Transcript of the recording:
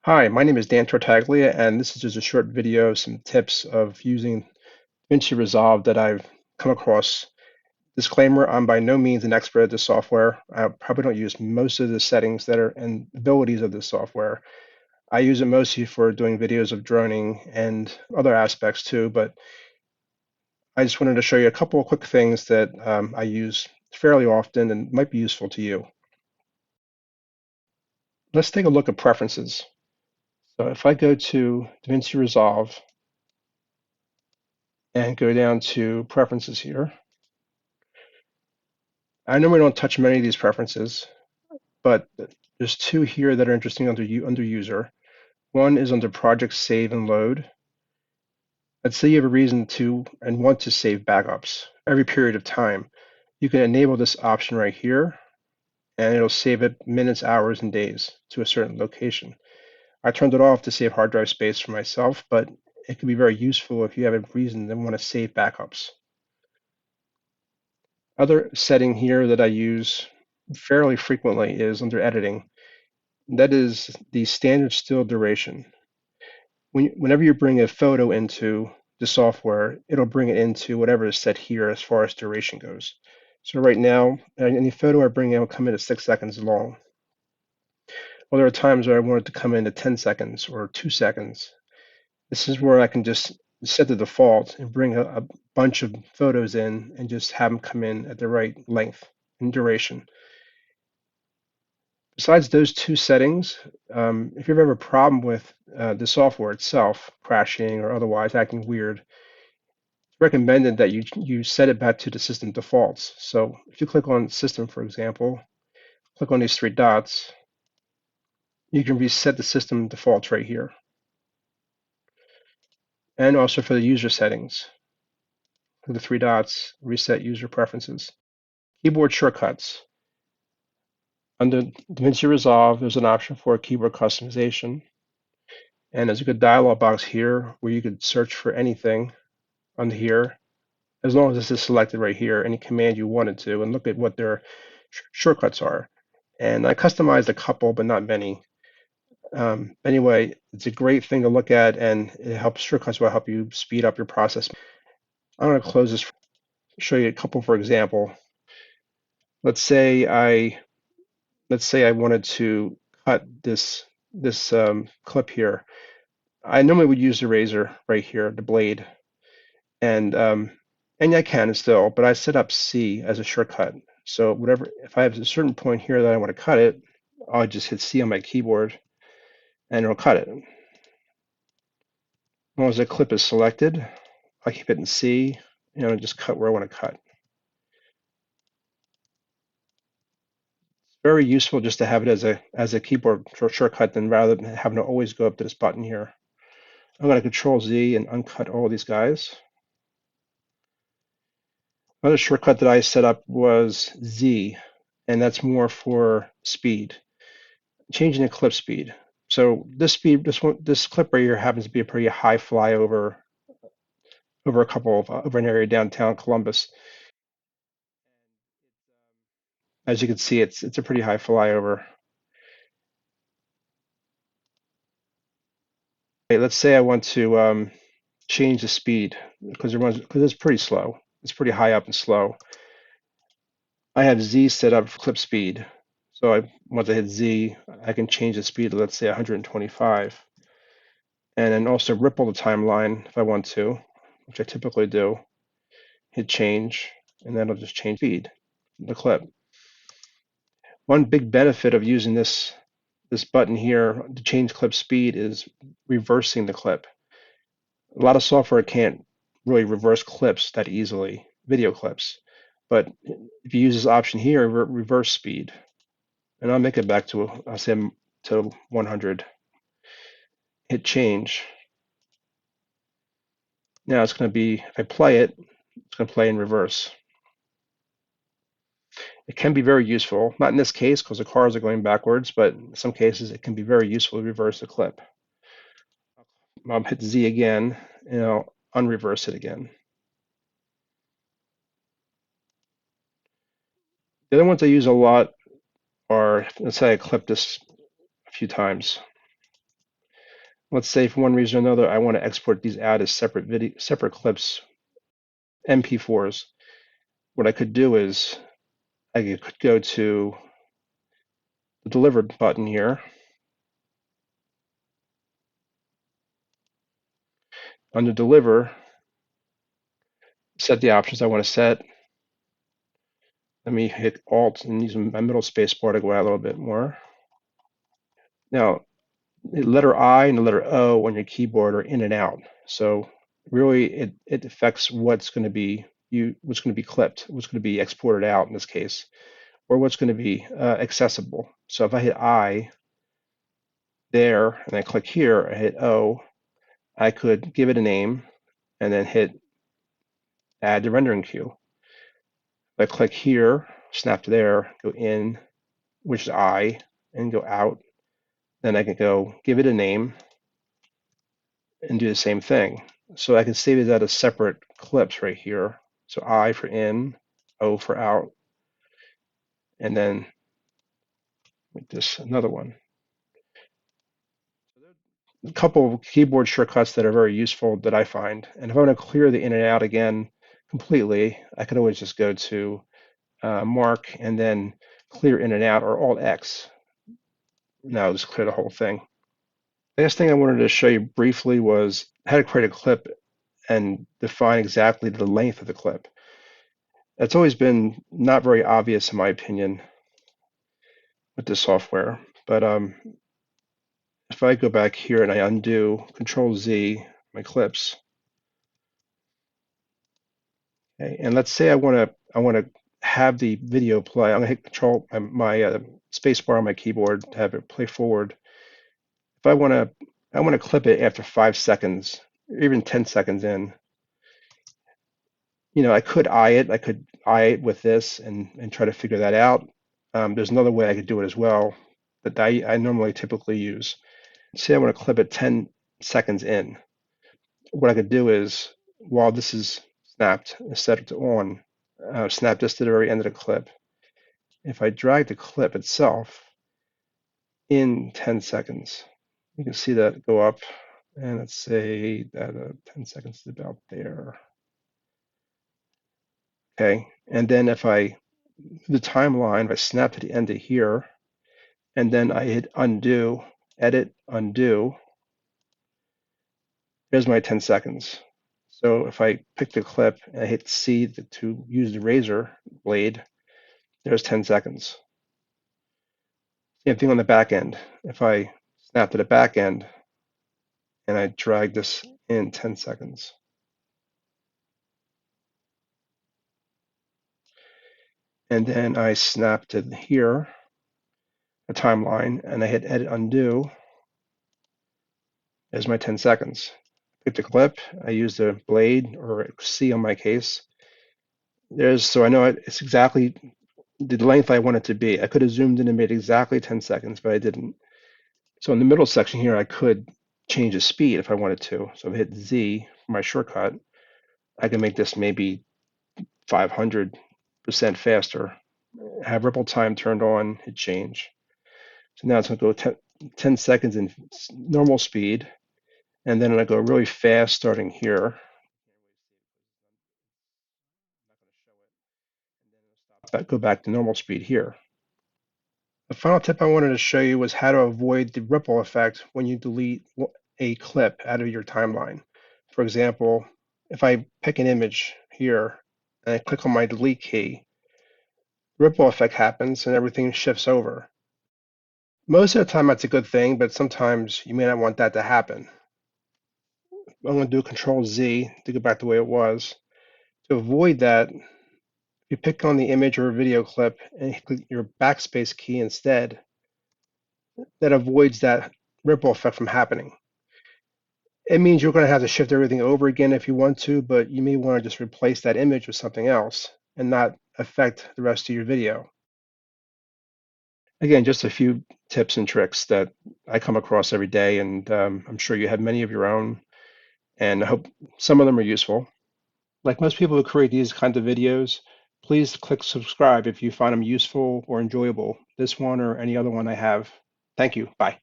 Hi, my name is Dan Tartaglia, and this is just a short video, some tips of using Davinci Resolve that I've come across. Disclaimer, I'm by no means an expert at this software. I probably don't use most of the settings that are and abilities of this software. I use it mostly for doing videos of droning and other aspects too, but I just wanted to show you a couple of quick things that I use fairly often and might be useful to you. Let's take a look at preferences. So if I go to Davinci Resolve and go down to preferences here, I normally don't touch many of these preferences, but there's two here that are interesting under user. One is under project save and load. Let's say you have a reason to and want to save backups every period of time. You can enable this option right here, and it'll save it minutes, hours, and days to a certain location. I turned it off to save hard drive space for myself, but it can be very useful if you have a reason and want to save backups. Other setting here that I use fairly frequently is under editing. That is the standard still duration. Whenever you bring a photo into the software, it'll bring it into whatever is set here as far as duration goes. So right now, any photo I bring in will come in at 6 seconds long. Well, there are times where I want it to come in at 10 seconds or 2 seconds. This is where I can just set the default and bring a bunch of photos in and just have them come in at the right length and duration. Besides those two settings, if you ever have a problem with the software itself crashing or otherwise acting weird, it's recommended that you set it back to the system defaults. So if you click on System, for example, click on these three dots, you can reset the system defaults right here. And also for the user settings, click the three dots, reset user preferences. Keyboard shortcuts. Under DaVinci Resolve, there's an option for keyboard customization. And there's a good dialog box here where you could search for anything under here, as long as this is selected right here, any command you wanted to, and look at what their shortcuts are. And I customized a couple, but not many. Anyway, it's a great thing to look at, and it helps shortcuts will help you speed up your process. I'm going to close this, show you a couple for example. Let's say I wanted to cut this clip here. I normally would use the razor right here, the blade, and I can still, but I set up C as a shortcut. So whatever, if I have a certain point here that I want to cut it, I'll just hit C on my keyboard and it'll cut it. As long as the clip is selected, I keep hitting C and I'll just cut where I want to cut. It's very useful just to have it as a keyboard shortcut than rather than having to always go up to this button here. I'm going to Control Z and uncut all these guys. Another shortcut that I set up was Z, and that's more for speed. Changing the clip speed. So this speed, this clip right here happens to be a pretty high flyover over over an area downtown Columbus. As you can see, it's a pretty high flyover. Okay, let's say I want to change the speed because it's pretty slow. It's pretty high up and slow. I have Z set up for clip speed. So once I hit Z, I can change the speed to let's say 125. And then also ripple the timeline if I want to, which I typically do. Hit change, and that'll just change speed, the clip. One big benefit of using this button here to change clip speed is reversing the clip. A lot of software can't really reverse clips that easily, video clips. But if you use this option here, reverse speed, and I'll make it back to, I'll say to 100. Hit change. Now it's going to be, if I play it, it's going to play in reverse. It can be very useful, not in this case because the cars are going backwards, but in some cases it can be very useful to reverse the clip. I'll hit Z again and I'll unreverse it again. The other ones I use a lot are, let's say I clip this a few times. Let's say for one reason or another, I want to export these out as separate clips, MP4s. What I could do is I could go to the Deliver button here. Under Deliver, set the options I want to set. Let me hit Alt and use my middle space bar to go out a little bit more. Now, the letter I and the letter O on your keyboard are in and out. So really it affects what's going to be clipped, what's going to be exported out in this case, or what's going to be accessible. So if I hit I there and I click here, I hit O, I could give it a name and then hit add to rendering queue. If I click here, snap to there, go in, which is I, and go out, then I can go give it a name and do the same thing. So I can save it out as separate clips right here. So I for in, O for out, and then with this another one. A couple of keyboard shortcuts that are very useful that I find. And if I want to clear the in and out again completely, I could always just go to Mark and then clear in and out, or Alt X. Now I'll just clear the whole thing. The last thing I wanted to show you briefly was how to create a clip and define exactly the length of the clip. That's always been not very obvious in my opinion with this software. But if I go back here and I undo Control Z my clips, okay, and let's say I want to have the video play. I'm gonna hit Control my space bar on my keyboard to have it play forward. If I want to clip it after 5 seconds, or even 10 seconds in. I could eye it. I could eye it with this and try to figure that out. There's another way I could do it as well, but I normally typically use. Say I want to clip it 10 seconds in. What I could do is, while this is snapped, set it to on, snap this to the very end of the clip. If I drag the clip itself in 10 seconds, you can see that go up, and let's say that 10 seconds is about there. Okay, and then if I the timeline, if I snap to the end of here, and then I hit undo, edit, undo, there's my 10 seconds. So if I pick the clip and I hit C to use the razor blade, there's 10 seconds. Same thing on the back end. If I snap to the back end and I drag this in 10 seconds. And then I snap to here, a timeline, and I hit edit undo, there's my 10 seconds. Pick the clip, I use the blade or C on my case. So I know it's exactly the length I want it to be. I could have zoomed in and made exactly 10 seconds, but I didn't. So in the middle section here, I could change the speed if I wanted to. So if I hit Z for my shortcut, I can make this maybe 500% faster. Have ripple time turned on, hit change. So now it's going to go 10 seconds in normal speed, and then I go really fast starting here. Go back to normal speed here. The final tip I wanted to show you was how to avoid the ripple effect when you delete a clip out of your timeline. For example, if I pick an image here and I click on my delete key, the ripple effect happens and everything shifts over. Most of the time that's a good thing, but sometimes you may not want that to happen. I'm going to do Control Z to go back the way it was. To avoid that, you pick on the image or video clip and you click your backspace key instead. That avoids that ripple effect from happening. It means you're going to have to shift everything over again if you want to, but you may want to just replace that image with something else and not affect the rest of your video. Again, just a few tips and tricks that I come across every day, and I'm sure you have many of your own, and I hope some of them are useful. Like most people who create these kinds of videos, please click subscribe if you find them useful or enjoyable, this one or any other one I have. Thank you. Bye.